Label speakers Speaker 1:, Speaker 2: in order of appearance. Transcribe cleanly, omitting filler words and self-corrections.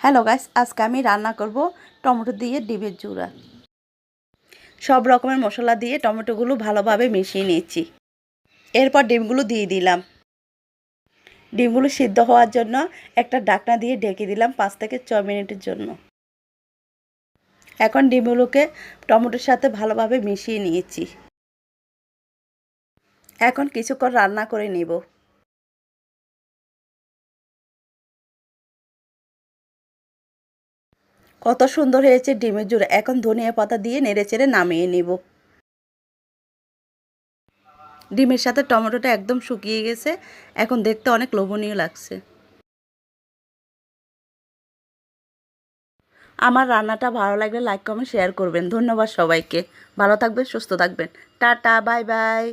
Speaker 1: Hello guys, আজকে আমি রান্না করব টমেটো দিয়ে ডিমের ঝুরা। সব রকমের মশলা দিয়ে টমেটোগুলো ভালোভাবে মিশিয়ে নিয়েছি। এরপর ডিমগুলো দিয়ে দিলাম। ডিমগুলো সিদ্ধ হওয়ার জন্য একটা ঢাকনা দিয়ে ঢেকে দিলাম 5 থেকে 6 মিনিটের জন্য। এখন ডিমগুলোকে টমেটোর সাথে ভালোভাবে মিশিয়ে নিয়েছি। এখন কিছুক্ষণ রান্না করে নেব। কত সুন্দর হয়েছে ডিমের ঝুরা। এখন ধনিয়া পাতা দিয়ে নেড়েচেড়ে নামিয়ে নেব। ডিমের সাথে টমেটোটা একদম শুকিয়ে গেছে। এখন দেখতে অনেক লোভনীয় লাগছে। আমার রান্নাটা ভালো লাগলে লাইক কমেন্ট শেয়ার করবেন। ধন্যবাদ সবাইকে। ভালো থাকবেন, সুস্থ থাকবেন। Tata, bye bye.